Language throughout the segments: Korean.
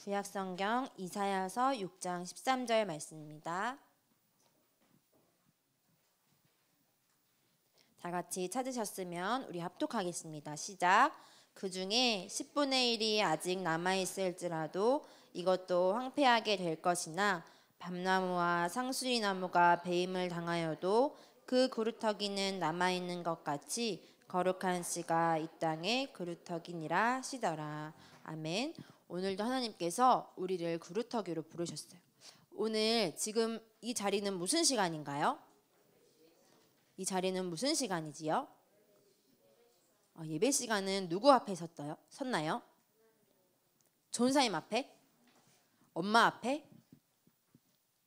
구약성경 이사야서 6장 13절 말씀입니다. 다 같이 찾으셨으면 우리 합독하겠습니다. 시작. 그 중에 10분의 1이 아직 남아있을지라도 이것도 황폐하게 될 것이나 밤나무와 상수리나무가 배임을 당하여도 그 그루터기는 남아있는 것 같이 거룩한 씨가 이 땅에 그루터기니라 시더라. 아멘. 오늘도 하나님께서 우리를 그루터기로 부르셨어요. 오늘 지금 이 자리는 무슨 시간인가요? 이 자리는 무슨 시간이지요? 예배 시간은 누구 앞에 섰나요? 전사님 앞에? 엄마 앞에?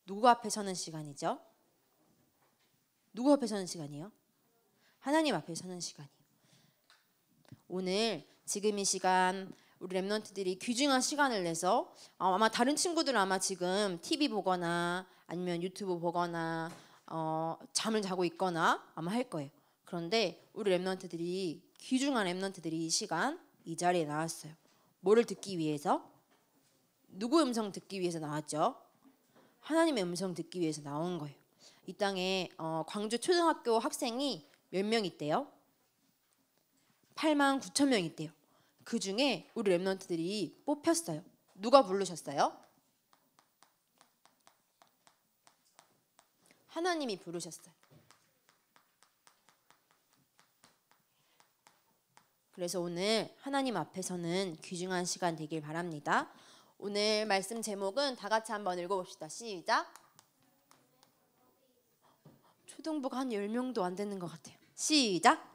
누구 앞에 서는 시간이죠? 누구 앞에 서는 시간이에요? 하나님 앞에 서는 시간이에요. 오늘 지금 이 시간 우리 랩런트들이 귀중한 시간을 내서 아마 다른 친구들은 아마 지금 TV 보거나 아니면 유튜브 보거나 잠을 자고 있거나 아마 할 거예요. 그런데 우리 랩런트들이 귀중한 랩런트들이 이 시간 이 자리에 나왔어요. 뭐를 듣기 위해서? 누구 음성 듣기 위해서 나왔죠? 하나님의 음성 듣기 위해서 나온 거예요. 이 땅에 광주 초등학교 학생이 몇 명 있대요? 8만 9천 명 있대요. 그 중에 우리 랩런트들이 뽑혔어요. 누가 부르셨어요? 하나님이 부르셨어요. 그래서 오늘 하나님 앞에서는 귀중한 시간 되길 바랍니다. 오늘 말씀 제목은 다 같이 한번 읽어봅시다. 시작. 초등부가 한 10명도 안 되는 것 같아요. 시작.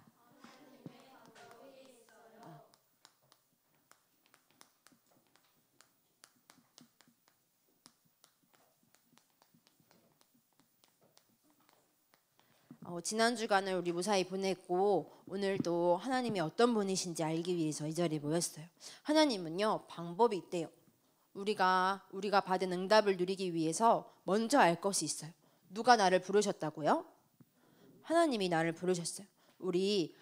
지난 주간을 우리 무사히 보냈고 오늘도 하나님이 어떤 분이신지 알기 위해서 이 자리에 모였어요. 하나님은요 방법이 있대요. 우리가 받은 응답을 누리기 위해서 먼저 알 것이 있어요. 누가 나를 부르셨다고요? 하나님이 나를 부르셨어요. 우리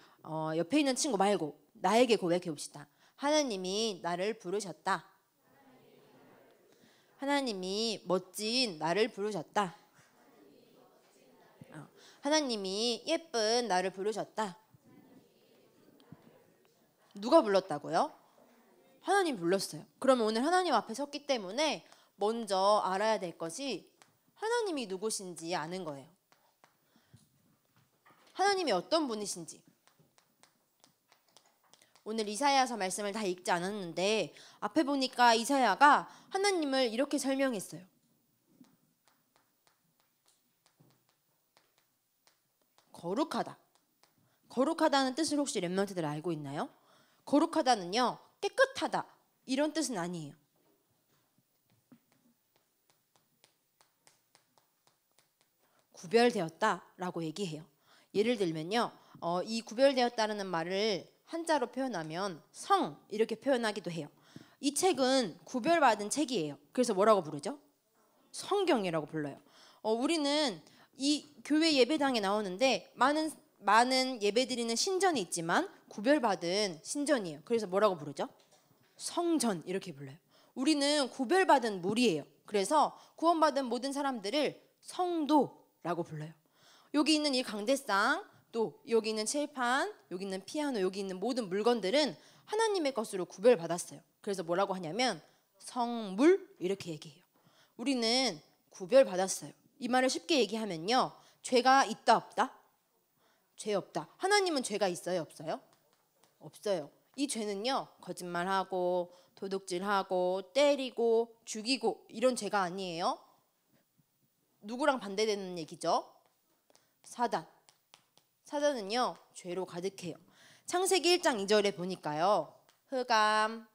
옆에 있는 친구 말고 나에게 고백해 봅시다. 하나님이 나를 부르셨다. 하나님이 멋진 나를 부르셨다. 하나님이 예쁜 나를 부르셨다. 누가 불렀다고요? 하나님 불렀어요. 그러면 오늘 하나님 앞에 섰기 때문에 먼저 알아야 될 것이 하나님이 누구신지 아는 거예요. 하나님이 어떤 분이신지. 오늘 이사야서 말씀을 다 읽지 않았는데 앞에 보니까 이사야가 하나님을 이렇게 설명했어요. 거룩하다. 거룩하다는 뜻을 혹시 랩런트들 알고 있나요? 거룩하다는요 깨끗하다 이런 뜻은 아니에요. 구별되었다라고 얘기해요. 예를 들면요 이 구별되었다라는 말을 한자로 표현하면 성 이렇게 표현하기도 해요. 이 책은 구별받은 책이에요. 그래서 뭐라고 부르죠? 성경이라고 불러요. 우리는 이 교회 예배당에 나오는데 많은 예배드리는 신전이 있지만 구별받은 신전이에요. 그래서 뭐라고 부르죠? 성전 이렇게 불러요. 우리는 구별받은 무리예요. 그래서 구원받은 모든 사람들을 성도라고 불러요. 여기 있는 이 강대상, 또 여기 있는 칠판, 여기 있는 피아노, 여기 있는 모든 물건들은 하나님의 것으로 구별받았어요. 그래서 뭐라고 하냐면 성물 이렇게 얘기해요. 우리는 구별받았어요. 이 말을 쉽게 얘기하면요 죄가 있다 없다? 죄 없다. 하나님은 죄가 있어요 없어요? 없어요. 이 죄는요 거짓말하고 도둑질하고 때리고 죽이고 이런 죄가 아니에요. 누구랑 반대되는 얘기죠? 사단. 사단은요 죄로 가득해요. 창세기 1장 2절에 보니까요 흑암,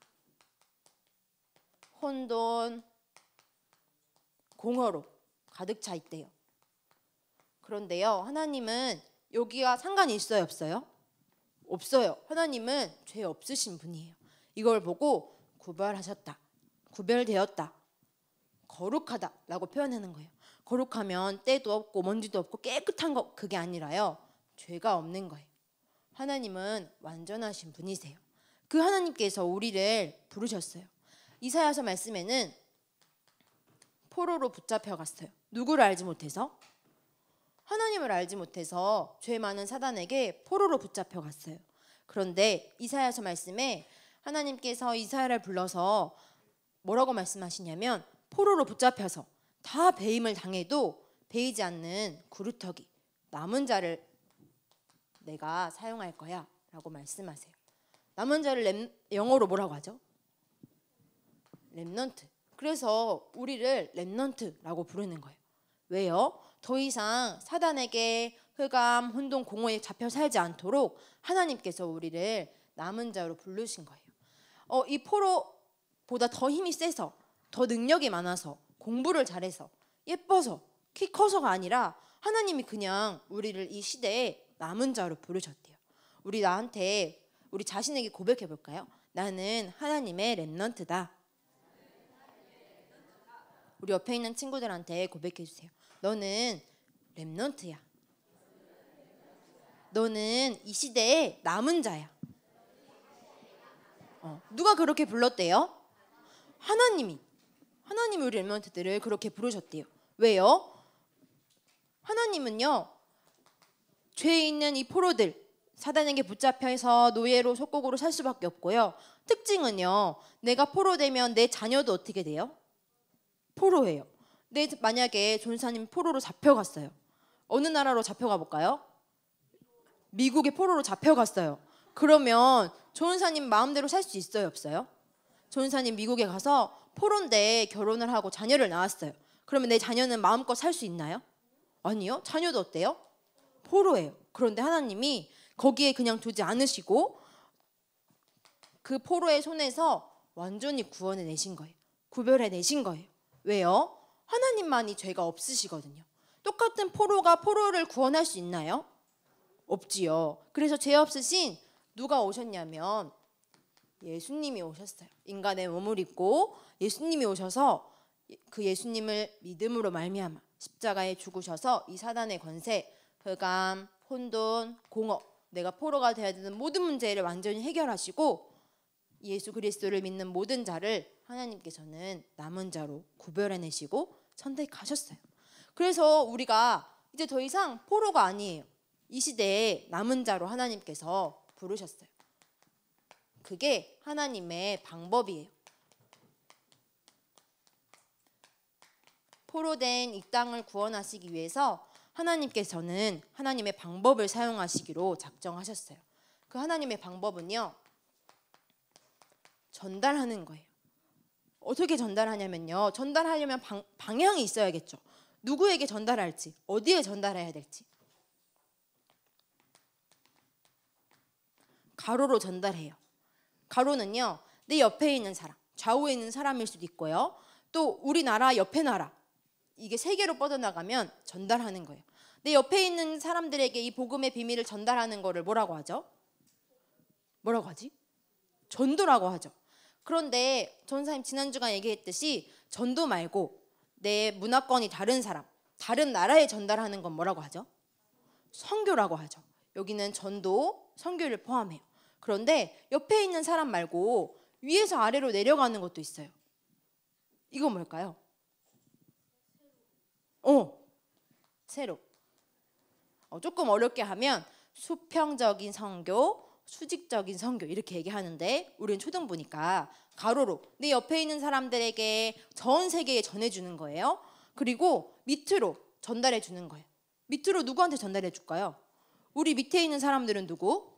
혼돈, 공허로 가득 차 있대요. 그런데요 하나님은 여기가 상관이 있어요 없어요? 없어요. 하나님은 죄 없으신 분이에요. 이걸 보고 구별하셨다, 구별되었다, 거룩하다 라고 표현하는 거예요. 거룩하면 때도 없고 먼지도 없고 깨끗한 거 그게 아니라요 죄가 없는 거예요. 하나님은 완전하신 분이세요. 그 하나님께서 우리를 부르셨어요. 이사야서 말씀에는 포로로 붙잡혀 갔어요. 누구를 알지 못해서? 하나님을 알지 못해서 죄 많은 사단에게 포로로 붙잡혀 갔어요. 그런데 이사야서 말씀에 하나님께서 이사야를 불러서 뭐라고 말씀하시냐면 포로로 붙잡혀서 다 배임을 당해도 배이지 않는 구루터기 남은 자를 내가 사용할 거야 라고 말씀하세요. 남은 자를 영어로 뭐라고 하죠? 렘넌트. 그래서 우리를 렘넌트라고 부르는 거예요. 왜요? 더 이상 사단에게 흑암, 혼돈, 공허에 잡혀 살지 않도록 하나님께서 우리를 남은 자로 부르신 거예요. 이 포로보다 더 힘이 세서, 더 능력이 많아서, 공부를 잘해서, 예뻐서, 키 커서가 아니라 하나님이 그냥 우리를 이 시대에 남은 자로 부르셨대요. 우리 자신에게 고백해 볼까요? 나는 하나님의 렘넌트다. 우리 옆에 있는 친구들한테 고백해 주세요. 너는 렘넌트야. 너는 이 시대의 남은 자야. 누가 그렇게 불렀대요? 하나님이 우리 렘넌트들을 그렇게 부르셨대요. 왜요? 하나님은요, 죄에 있는 이 포로들, 사단에게 붙잡혀서 노예로 속국으로 살 수밖에 없고요. 특징은요, 내가 포로되면 내 자녀도 어떻게 돼요? 포로예요. 만약에 전사님 포로로 잡혀갔어요. 어느 나라로 잡혀가 볼까요? 미국에 포로로 잡혀갔어요. 그러면 전사님 마음대로 살 수 있어요, 없어요? 전사님 미국에 가서 포로인데 결혼을 하고 자녀를 낳았어요. 그러면 내 자녀는 마음껏 살 수 있나요? 아니요. 자녀도 어때요? 포로예요. 그런데 하나님이 거기에 그냥 두지 않으시고 그 포로의 손에서 완전히 구원해 내신 거예요. 구별해 내신 거예요. 왜요? 하나님만이 죄가 없으시거든요. 똑같은 포로가 포로를 구원할 수 있나요? 없지요. 그래서 죄 없으신 누가 오셨냐면 예수님이 오셨어요. 인간의 몸을 입고 예수님이 오셔서 그 예수님을 믿음으로 말미암아 십자가에 죽으셔서 이 사단의 권세, 흑암, 혼돈, 공허, 내가 포로가 되어야 되는 모든 문제를 완전히 해결하시고 예수 그리스도를 믿는 모든 자를 하나님께서는 남은 자로 구별해내시고 선택하셨어요. 그래서 우리가 이제 더 이상 포로가 아니에요. 이 시대에 남은 자로 하나님께서 부르셨어요. 그게 하나님의 방법이에요. 포로된 이 땅을 구원하시기 위해서 하나님께서는 하나님의 방법을 사용하시기로 작정하셨어요. 그 하나님의 방법은요, 전달하는 거예요. 어떻게 전달하냐면요, 전달하려면 방향이 있어야겠죠. 누구에게 전달할지, 어디에 전달해야 될지. 가로로 전달해요. 가로는요, 내 옆에 있는 사람, 좌우에 있는 사람일 수도 있고요. 또 우리나라 옆에 나라, 이게 세계로 뻗어나가면 전달하는 거예요. 내 옆에 있는 사람들에게 이 복음의 비밀을 전달하는 거를 뭐라고 하죠? 뭐라고 하지? 전도라고 하죠. 그런데 전사님 지난주간 얘기했듯이 전도 말고 내 문화권이 다른 사람, 다른 나라에 전달하는 건 뭐라고 하죠? 선교라고 하죠. 여기는 전도, 선교를 포함해요. 그런데 옆에 있는 사람 말고 위에서 아래로 내려가는 것도 있어요. 이건 뭘까요? 세로. 조금 어렵게 하면 수평적인 선교, 수직적인 선교 이렇게 얘기하는데 우리는 초등부니까 가로로 내 옆에 있는 사람들에게 전 세계에 전해주는 거예요. 그리고 밑으로 전달해 주는 거예요. 밑으로 누구한테 전달해 줄까요? 우리 밑에 있는 사람들은 누구?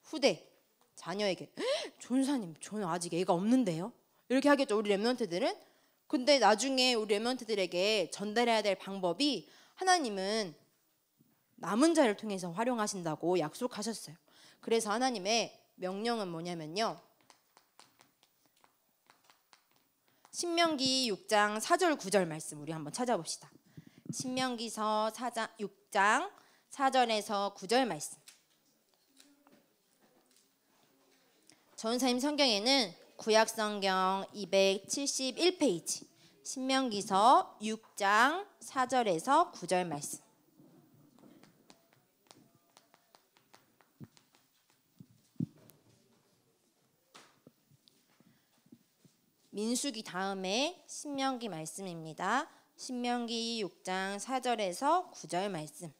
후대, 자녀에게. 전사님, 저는 아직 애가 없는데요. 이렇게 하겠죠, 우리 렘넌트들은. 근데 나중에 우리 렘넌트들에게 전달해야 될 방법이 하나님은 남은 자를 통해서 활용하신다고 약속하셨어요. 그래서 하나님의 명령은 뭐냐면요, 신명기 6장 4절 9절 말씀 우리 한번 찾아봅시다. 신명기서 6장 4절에서 9절 말씀. 전사님 성경에는 구약성경 271페이지 신명기서 6장 4절에서 9절 말씀. 민수기 다음에 신명기 말씀입니다. 신명기 6장 4절에서 9절 말씀.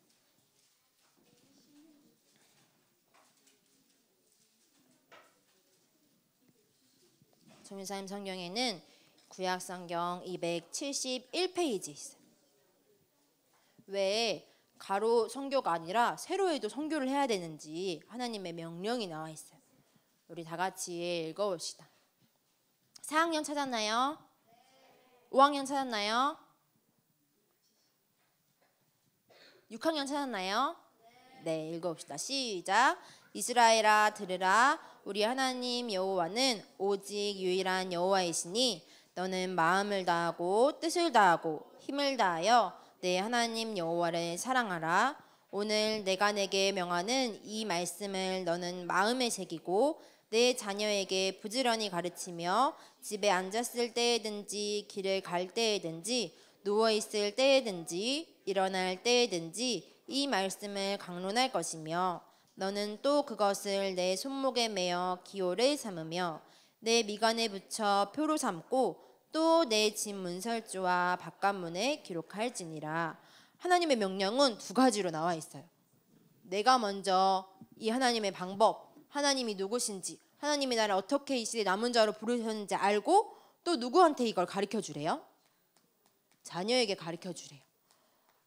정유사님 성경에는 구약 성경 271페이지 있어요. 왜 가로 성교가 아니라 세로에도 성교를 해야 되는지 하나님의 명령이 나와 있어요. 우리 다 같이 읽어봅시다. 4학년 찾았나요? 5학년 찾았나요? 6학년 찾았나요? 네, 읽어봅시다. 시작. 이스라엘아 들으라. 우리 하나님 여호와는 오직 유일한 여호와이시니 너는 마음을 다하고 뜻을 다하고 힘을 다하여 내 하나님 여호와를 사랑하라. 오늘 내가 내게 명하는 이 말씀을 너는 마음에 새기고 내 자녀에게 부지런히 가르치며 집에 앉았을 때에든지 길을 갈 때에든지 누워있을 때에든지 일어날 때에든지 이 말씀을 강론할 것이며 너는 또 그것을 내 손목에 매어 기호를 삼으며 내 미간에 붙여 표로 삼고 또 내 집 문설주와 바깥문에 기록할지니라. 하나님의 명령은 두 가지로 나와 있어요. 내가 먼저 이 하나님의 방법, 하나님이 누구신지, 하나님이 나를 어떻게 이 시대 남은 자로 부르셨는지 알고 또 누구한테 이걸 가르쳐 주래요? 자녀에게 가르쳐 주래요.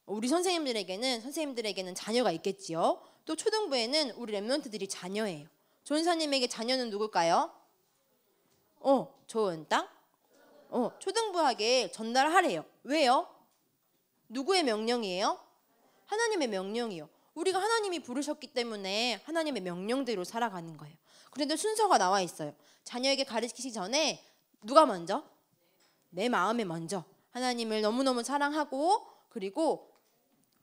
우리 선생님들에게는 자녀가 있겠지요. 또 초등부에는 우리 렘넌트들이 자녀예요. 조은사님에게 자녀는 누굴까요? 좋은 땅? 초등부에게 전달하래요. 왜요? 누구의 명령이에요? 하나님의 명령이요. 우리가 하나님이 부르셨기 때문에 하나님의 명령대로 살아가는 거예요. 그런데 순서가 나와 있어요. 자녀에게 가르치기 전에 누가 먼저? 내 마음에 먼저 하나님을 너무너무 사랑하고 그리고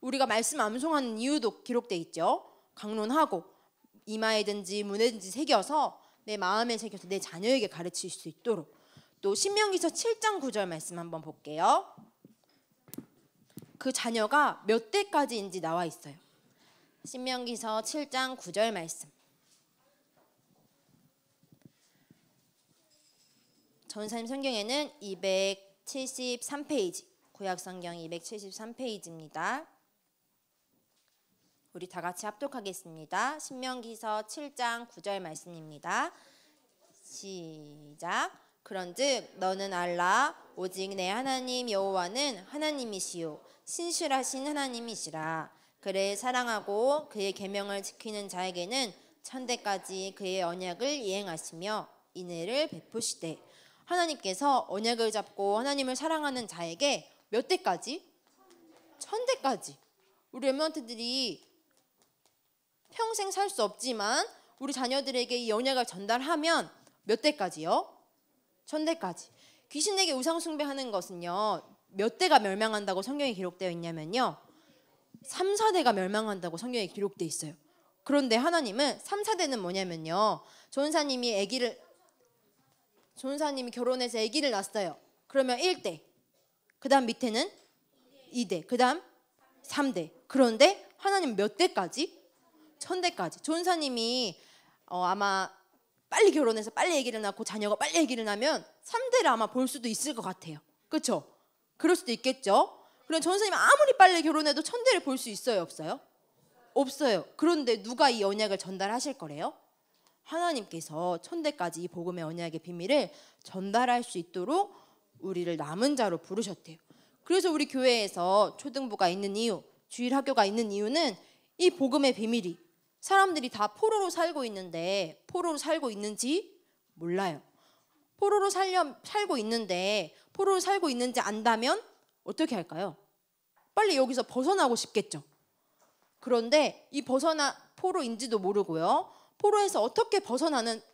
우리가 말씀 암송하는 이유도 기록돼 있죠. 강론하고 이마에든지 문에든지 새겨서 내 마음에 새겨서 내 자녀에게 가르칠 수 있도록. 또 신명기서 7장 9절 말씀 한번 볼게요. 그 자녀가 몇 대까지인지 나와 있어요. 신명기서 7장 9절 말씀. 전사님 성경에는 273페이지, 구약 성경 273페이지입니다. 우리 다 같이 합독하겠습니다. 신명기서 7장 9절 말씀입니다. 시작. 그런즉 너는 알라 오직 내 하나님 여호와는 하나님이시요 신실하신 하나님이시라. 그를 사랑하고 그의 계명을 지키는 자에게는 천대까지 그의 언약을 이행하시며 인애를 베푸시되. 하나님께서 언약을 잡고 하나님을 사랑하는 자에게 몇 대까지? 천대까지. 우리 렘넌트들이 평생 살 수 없지만 우리 자녀들에게 이 언약을 전달하면 몇 대까지요? 천대까지. 귀신에게 우상 숭배하는 것은요, 몇 대가 멸망한다고 성경에 기록되어 있냐면요, 3, 4대가 멸망한다고 성경에 기록되어 있어요. 그런데 하나님은 3, 4대는 뭐냐면요, 조은사님이 결혼해서 아기를 낳았어요. 그러면 1대, 그 다음 밑에는 2대, 그 다음 3대. 그런데 하나님은 몇 대까지? 천대까지. 조은사님이 아마 빨리 결혼해서 빨리 아기를 낳고 자녀가 빨리 아기를 낳으면 3대를 아마 볼 수도 있을 것 같아요. 그렇죠? 그럴 수도 있겠죠. 그럼 조은사님 아무리 빨리 결혼해도 천대를 볼 수 있어요, 없어요? 없어요. 그런데 누가 이 언약을 전달하실 거래요? 하나님께서 천대까지 이 복음의 언약의 비밀을 전달할 수 있도록 우리를 남은 자로 부르셨대요. 그래서 우리 교회에서 초등부가 있는 이유, 주일학교가 있는 이유는 이 복음의 비밀이, 사람들이 다 포로로 살고 있는데 포로로 살고 있는지 몰라요. 포로로 살고 있는데 포로로 살고 있는지 안다면 어떻게 할까요? 빨리 여기서 벗어나고 싶겠죠. 그런데 이 포로인지도 모르고요, 포로에서 어떻게 벗어나는지도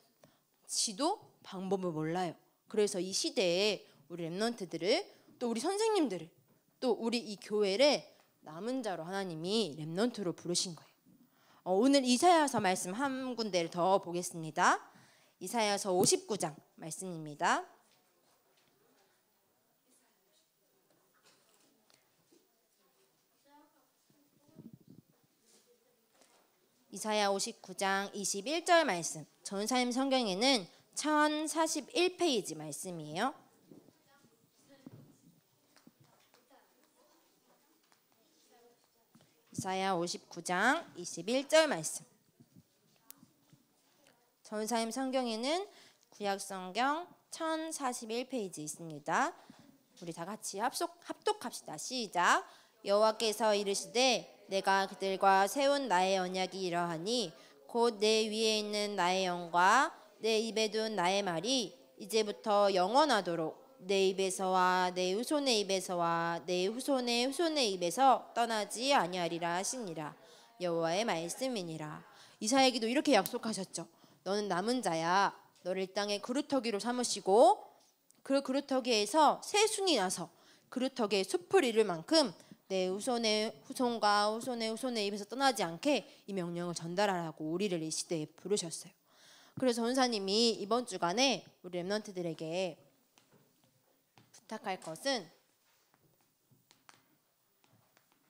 방법을 몰라요. 그래서 이 시대에 우리 렘넌트들을, 또 우리 선생님들을, 또 우리 이 교회를 남은 자로 하나님이 렘넌트로 부르신 거예요. 오늘 이사야서 말씀 한 군데를 더 보겠습니다. 이사야서 59장 말씀입니다. 이사야 59장 21절 말씀. 전사님 성경에는 1041페이지 말씀이에요. 이사야 59장 21절 말씀. 전사님 성경에는 구약성경 1041페이지 있습니다. 우리 다 같이 합독합시다. 시작. 여호와께서 이르시되 내가 그들과 세운 나의 언약이 이러하니 곧 내 위에 있는 나의 영과 내 입에 둔 나의 말이 이제부터 영원하도록 내 입에서와 내 후손의 입에서와 내 후손의 후손의 입에서 떠나지 아니하리라 하시니라. 여호와의 말씀이니라. 이사야에게도 이렇게 약속하셨죠. 너는 남은 자야. 너를 땅의 그루터기로 삼으시고 그 그루터기에서 새순이 나서 그루터기에 숲을 이룰 만큼 내 후손의 후손과 후손의 후손의 입에서 떠나지 않게 이 명령을 전달하라고 우리를 이 시대에 부르셨어요. 그래서 전사님이 이번 주간에 우리 렘넌트들에게 부탁할 것은,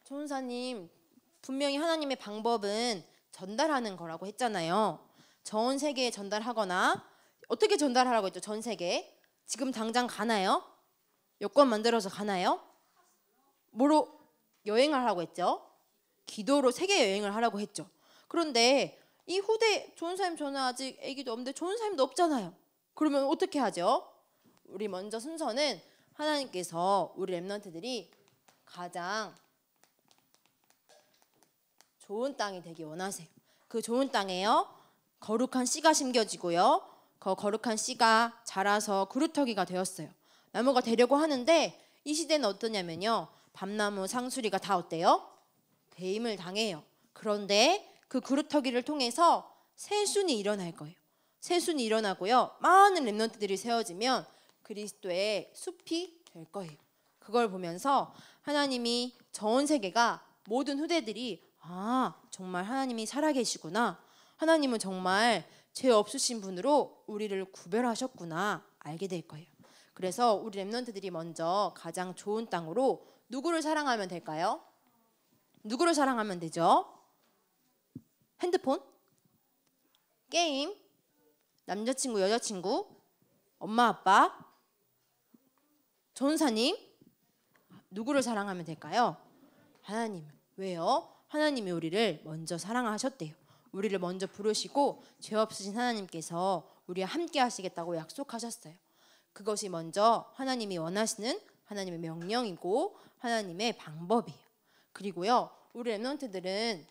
전사님 분명히 하나님의 방법은 전달하는 거라고 했잖아요. 전 세계에 전달하거나 어떻게 전달하라고 했죠? 전 세계에 지금 당장 가나요? 여권 만들어서 가나요? 뭐로 여행을 하라고 했죠? 기도로 세계 여행을 하라고 했죠. 그런데 이 후대 전사님 저는 아직 아기도 없는데 전사님도 없잖아요. 그러면 어떻게 하죠? 우리 먼저 순서는 하나님께서 우리 렘넌트들이 가장 좋은 땅이 되기 원하세요. 그 좋은 땅에요 거룩한 씨가 심겨지고요, 그 거룩한 씨가 자라서 그루터기가 되었어요. 나무가 되려고 하는데 이 시대는 어떠냐면요, 밤나무 상수리가 다 어때요? 배임을 당해요. 그런데 그 그루터기를 통해서 새순이 일어날 거예요. 새순이 일어나고요, 많은 렘넌트들이 세워지면 그리스도의 숲이 될 거예요. 그걸 보면서 하나님이 전 세계가 모든 후대들이 정말 하나님이 살아계시구나, 하나님은 정말 죄 없으신 분으로 우리를 구별하셨구나 알게 될 거예요. 그래서 우리 렘넌트들이 먼저 가장 좋은 땅으로 누구를 사랑하면 될까요? 누구를 사랑하면 되죠? 핸드폰? 게임? 남자친구, 여자친구? 엄마, 아빠? 전사님? 누구를 사랑하면 될까요? 하나님. 왜요? 하나님이 우리를 먼저 사랑하셨대요. 우리를 먼저 부르시고 죄 없으신 하나님께서 우리와 함께 하시겠다고 약속하셨어요. 그것이 먼저 하나님이 원하시는 하나님의 명령이고 하나님의 방법이에요. 그리고요, 우리 렘넌트들은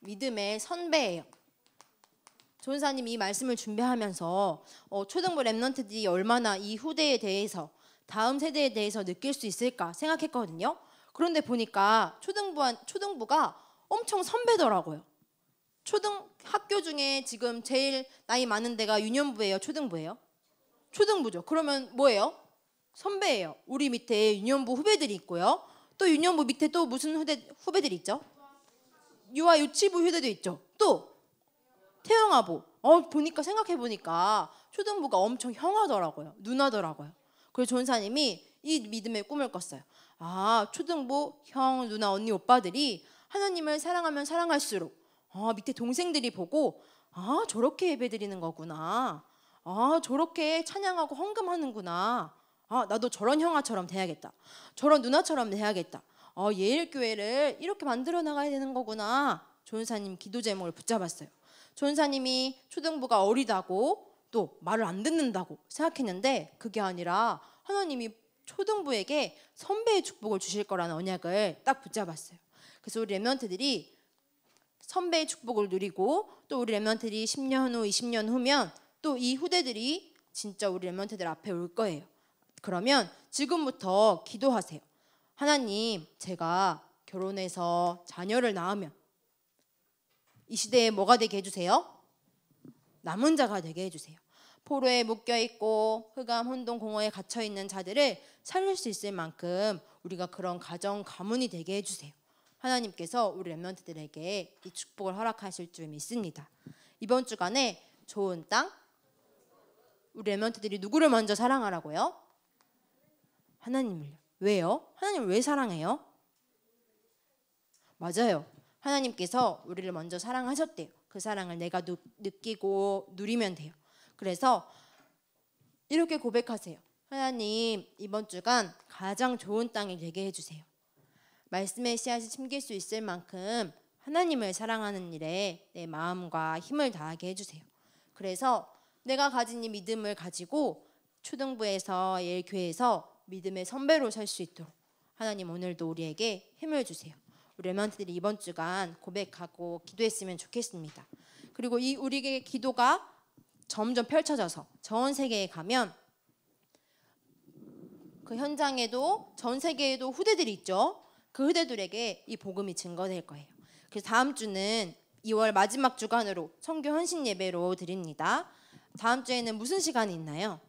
믿음의 선배예요. 전사님이 이 말씀을 준비하면서 초등부 렘넌트들이 얼마나 이 후대에 대해서, 다음 세대에 대해서 느낄 수 있을까 생각했거든요. 그런데 보니까 초등부가 엄청 선배더라고요. 학교 중에 지금 제일 나이 많은 데가 유년부예요, 초등부예요? 초등부죠. 그러면 뭐예요? 선배예요. 우리 밑에 유년부 후배들이 있고요. 또 유년부 밑에 또 무슨 후배들이 있죠? 유아 유치부 후배도 있죠. 또 태영아부. 생각해보니까 초등부가 엄청 형하더라고요. 누나더라고요. 그래서 전사님이 이 믿음의 꿈을 꿨어요. 초등부 형, 누나, 언니, 오빠들이 하나님을 사랑하면 사랑할수록 밑에 동생들이 보고 저렇게 예배드리는 거구나, 저렇게 찬양하고 헌금하는구나, 나도 저런 형아처럼 돼야겠다, 저런 누나처럼 돼야겠다, 예일교회를 이렇게 만들어 나가야 되는 거구나. 전사님 기도 제목을 붙잡았어요. 전사님이 초등부가 어리다고 또 말을 안 듣는다고 생각했는데 그게 아니라 하나님이 초등부에게 선배의 축복을 주실 거라는 언약을 딱 붙잡았어요. 그래서 우리 렘넌트들이 선배의 축복을 누리고, 또 우리 렘넌트들이 10년 후, 20년 후면 또 이 후대들이 진짜 우리 렘넌트들 앞에 올 거예요. 그러면 지금부터 기도하세요. 하나님, 제가 결혼해서 자녀를 낳으면 이 시대에 뭐가 되게 해주세요? 남은 자가 되게 해주세요. 포로에 묶여있고 흑암, 혼돈, 공허에 갇혀있는 자들을 살릴 수 있을 만큼 우리가 그런 가정, 가문이 되게 해주세요. 하나님께서 우리 렘넌트들에게 이 축복을 허락하실 줄 믿습니다. 이번 주간에 좋은 땅, 우리 렘넌트들이 누구를 먼저 사랑하라고요? 하나님을요. 왜요? 하나님을 왜 사랑해요? 맞아요. 하나님께서 우리를 먼저 사랑하셨대요. 그 사랑을 내가 느끼고 누리면 돼요. 그래서 이렇게 고백하세요. 하나님, 이번 주간 가장 좋은 땅이 되게 해주세요. 말씀의 씨앗이 심길 수 있을 만큼 하나님을 사랑하는 일에 내 마음과 힘을 다하게 해주세요. 그래서 내가 가진 이 믿음을 가지고 초등부에서 예일교회에서 믿음의 선배로 설 수 있도록 하나님 오늘도 우리에게 힘을 주세요. 우리 랩런트들이 이번 주간 고백하고 기도했으면 좋겠습니다. 그리고 이 우리의 기도가 점점 펼쳐져서 전 세계에 가면 그 현장에도 전 세계에도 후대들이 있죠. 그 후대들에게 이 복음이 증거될 거예요. 그래서 다음 주는 2월 마지막 주간으로 선교 헌신 예배로 드립니다. 다음 주에는 무슨 시간이 있나요?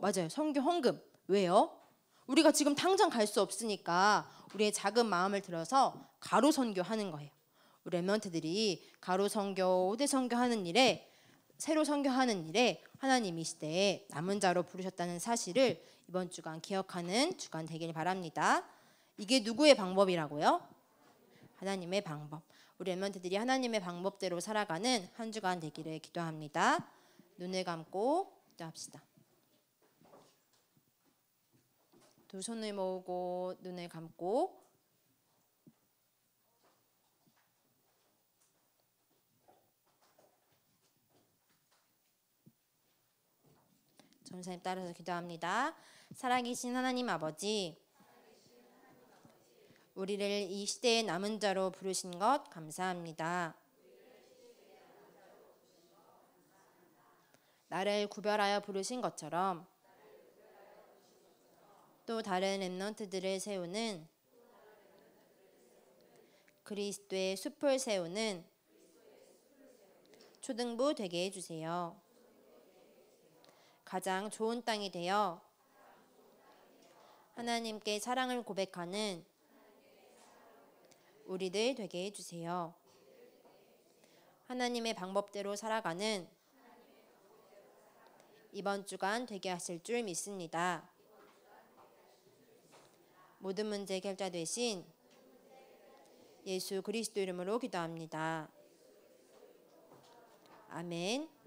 맞아요. 선교 헌금. 왜요? 우리가 지금 당장 갈 수 없으니까 우리의 작은 마음을 들어서 가로 선교하는 거예요. 우리 랩런트들이 가로 선교, 후대 선교하는 일에 새로 선교하는 일에 하나님이 시대에 남은 자로 부르셨다는 사실을 이번 주간 기억하는 주간 되길 바랍니다. 이게 누구의 방법이라고요? 하나님의 방법. 우리 랩런트들이 하나님의 방법대로 살아가는 한 주간 되기를 기도합니다. 눈을 감고 기도합시다. 두 손을 모으고 눈을 감고 전사님 따라서 기도합니다. 살아계신 하나님 아버지, 우리를 이 시대의 남은 자로 부르신 것 감사합니다. 나를 구별하여 부르신 것처럼 또 다른 랩런트들을 세우는 그리스도의 숲을 세우는 초등부 되게 해주세요. 가장 좋은 땅이 되어 하나님께 사랑을 고백하는 우리들 되게 해주세요. 하나님의 방법대로 살아가는 이번 주간 되게 하실 줄 믿습니다. 모든 문제 해결자 되신 예수 그리스도 이름으로 기도합니다. 아멘.